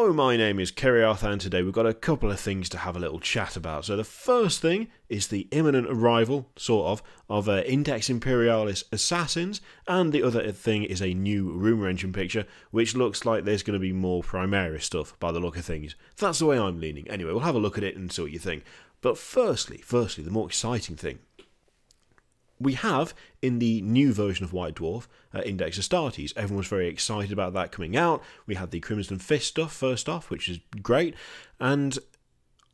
Hello, my name is Kiriath, and today we've got a couple of things to have a little chat about. So the first thing is the imminent arrival, sort of Index Imperialis assassins, and the other thing is a new rumour engine picture, which looks like there's going to be more Primaris stuff by the look of things. That's the way I'm leaning. Anyway, we'll have a look at it and see what you think. But firstly, the more exciting thing. We have, in the new version of White Dwarf, Index Astartes. Everyone was very excited about that coming out. We had the Crimson Fist stuff first off, which is great. And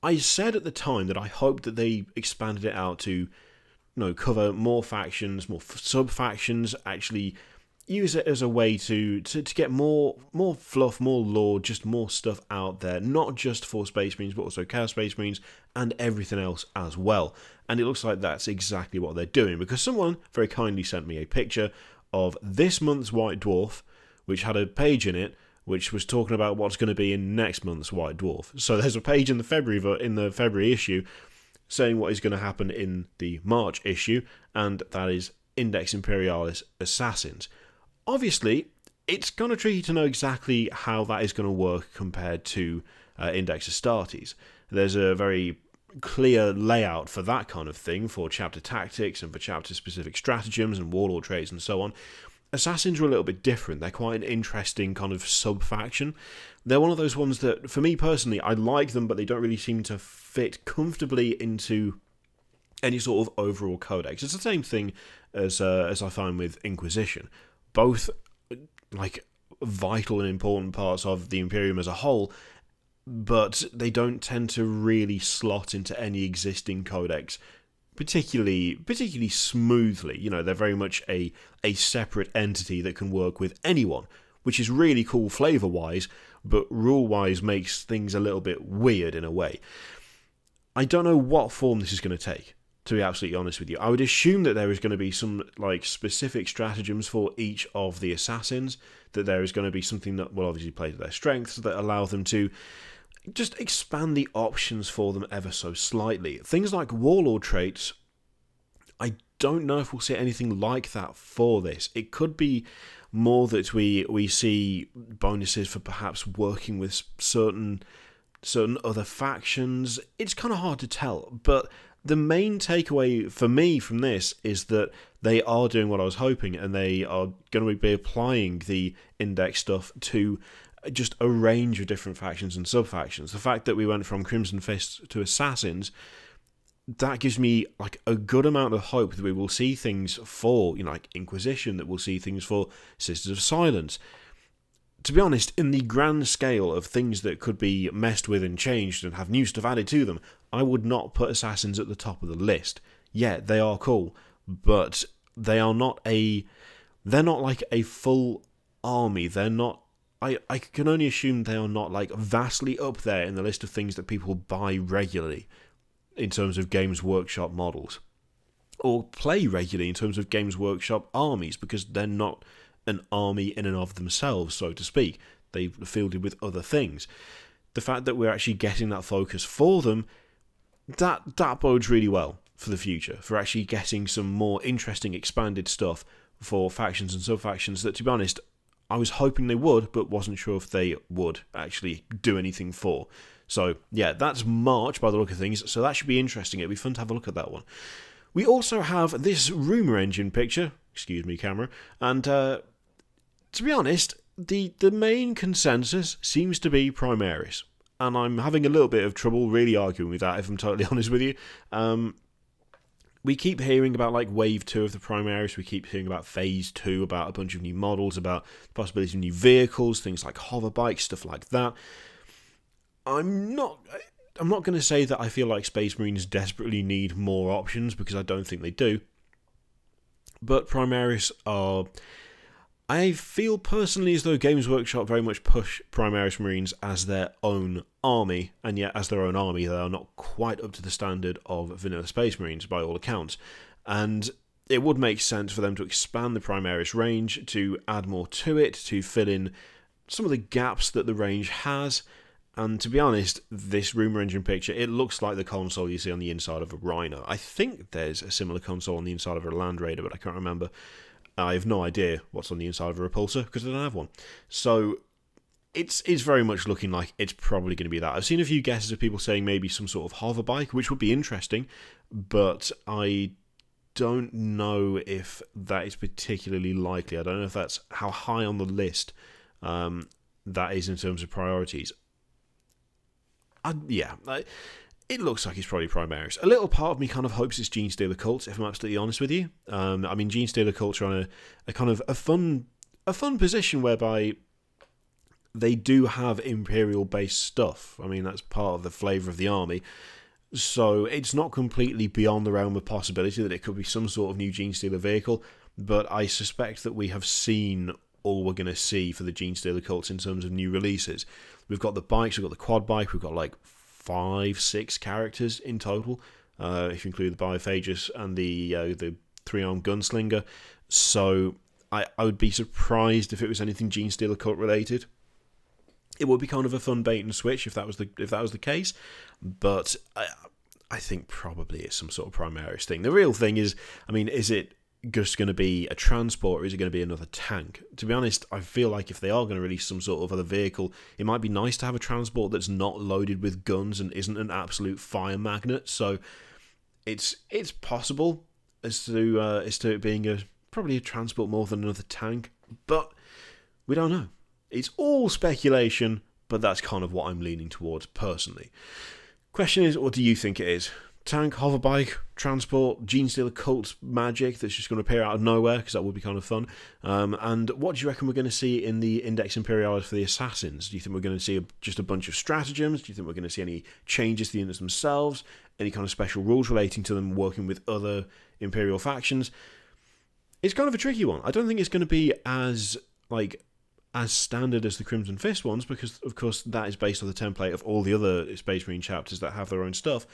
I said at the time that I hoped that they expanded it out to, cover more factions, more sub-factions, actually use it as a way to get more fluff, more lore, just more stuff out there, not just for Space Marines, but also Chaos Space Marines and everything else as well. And it looks like that's exactly what they're doing, because someone very kindly sent me a picture of this month's White Dwarf, which had a page in it which was talking about what's going to be in next month's White Dwarf. So there's a page in the February issue saying what is going to happen in the March issue, and that is Index Imperialis Assassins. Obviously, it's kind of tricky to know exactly how that is going to work compared to Index Astartes. There's a very clear layout for that kind of thing, for chapter tactics and for chapter specific stratagems and warlord traits and so on. Assassins are a little bit different. They're quite an interesting kind of sub-faction. They're one of those ones that, for me personally, I like them, but they don't really seem to fit comfortably into any sort of overall codex. It's the same thing as I find with Inquisition. Both like vital and important parts of the Imperium as a whole, but they don't tend to really slot into any existing codex particularly smoothly. They're very much a separate entity that can work with anyone, which is really cool flavor-wise, but rule-wise makes things a little bit weird in a way. I don't know what form this is going to take, to be absolutely honest with you. I would assume that there is going to be some specific stratagems for each of the assassins, that there is going to be something that will obviously play to their strengths, that allow them to just expand the options for them ever so slightly. Things like warlord traits, I don't know if we'll see anything like that for this. It could be more that we see bonuses for perhaps working with certain other factions. It's kind of hard to tell, but the main takeaway for me from this is that they are doing what I was hoping, and they are going to be applying the index stuff to just a range of different factions and sub-factions. The fact that we went from Crimson Fist to Assassins, that gives me a good amount of hope that we will see things for, Inquisition, that we'll see things for Sisters of Silence. To be honest, in the grand scale of things that could be messed with and changed and have new stuff added to them, I would not put Assassins at the top of the list. Yeah, they are cool, but they're not like a full army. They're not. I can only assume they are not vastly up there in the list of things that people buy regularly in terms of Games Workshop models, or play regularly in terms of Games Workshop armies, because they're not an army in and of themselves, so to speak. They've fielded with other things. The fact that we're actually getting that focus for them, that bodes really well for the future, for actually getting some more interesting expanded stuff for factions and sub-factions that, to be honest, I was hoping they would, but wasn't sure if they would actually do anything for. So, yeah, that's March by the look of things, so that should be interesting. It'll be fun to have a look at that one. We also have this rumour engine picture, excuse me, camera, and to be honest, the main consensus seems to be Primaris, and I'm having a little bit of trouble really arguing with that, if I'm totally honest with you. We keep hearing about Wave 2 of the Primaris, we keep hearing about Phase 2, about a bunch of new models, about the possibility of new vehicles, things like hover bikes, stuff like that. I'm not going to say that I feel like Space Marines desperately need more options, because I don't think they do. But Primaris are... I feel personally as though Games Workshop very much push Primaris Marines as their own army, and yet as their own army they are not quite up to the standard of vanilla Space Marines by all accounts. And it would make sense for them to expand the Primaris range, to add more to it, to fill in some of the gaps that the range has. And to be honest, this rumour engine picture, it looks like the console you see on the inside of a Rhino. I think there's a similar console on the inside of a Land Raider, but I can't remember. I have no idea what's on the inside of a Repulsor, because I don't have one. So it's very much looking like it's probably going to be that. I've seen a few guesses of people saying maybe some sort of hover bike, which would be interesting, but I don't know if that is particularly likely. I don't know if that's how high on the list that is in terms of priorities. It looks like it's probably Primaris. A little part of me kind of hopes it's Genestealer Cults, if I'm absolutely honest with you. I mean, Genestealer Cults are on a kind of a fun position whereby they do have Imperial-based stuff. I mean, that's part of the flavour of the army. So it's not completely beyond the realm of possibility that it could be some sort of new Genestealer vehicle, but I suspect that we have seen all we're going to see for the Genestealer Cults in terms of new releases. We've got the bikes, we've got the quad bike, we've got like 5-6 characters in total, if you include the Biophagus and the 3-armed gunslinger. So I would be surprised if it was anything Genestealer Cult related. It would be kind of a fun bait and switch if that was the case, but I think probably it's some sort of Primaris thing. The real thing is, I mean, is it just going to be a transport or is it going to be another tank? To be honest, I feel like if they are going to release some sort of other vehicle, it might be nice to have a transport that's not loaded with guns and isn't an absolute fire magnet. So it's possible as to it being probably a transport more than another tank, but we don't know. It's all speculation, but that's kind of what I'm leaning towards personally. Question is, what do you think it is? Tank, hoverbike, transport, Genestealer Cult magic that's just going to appear out of nowhere, because that would be kind of fun. And what do you reckon we're going to see in the Index Imperialis for the Assassins? Do you think we're going to see just a bunch of stratagems? Do you think we're going to see any changes to the units themselves? Any kind of special rules relating to them working with other Imperial factions? It's kind of a tricky one. I don't think it's going to be as standard as the Crimson Fist ones, because of course that is based on the template of all the other Space Marine chapters that have their own stuff.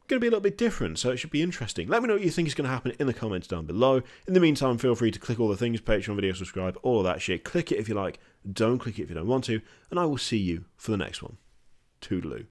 Going to be a little bit different, so it should be interesting. Let me know what you think is going to happen in the comments down below. In the meantime, feel free to click all the things, Patreon video, subscribe, all of that shit. Click it if you like, don't click it if you don't want to, and I will see you for the next one. Toodaloo.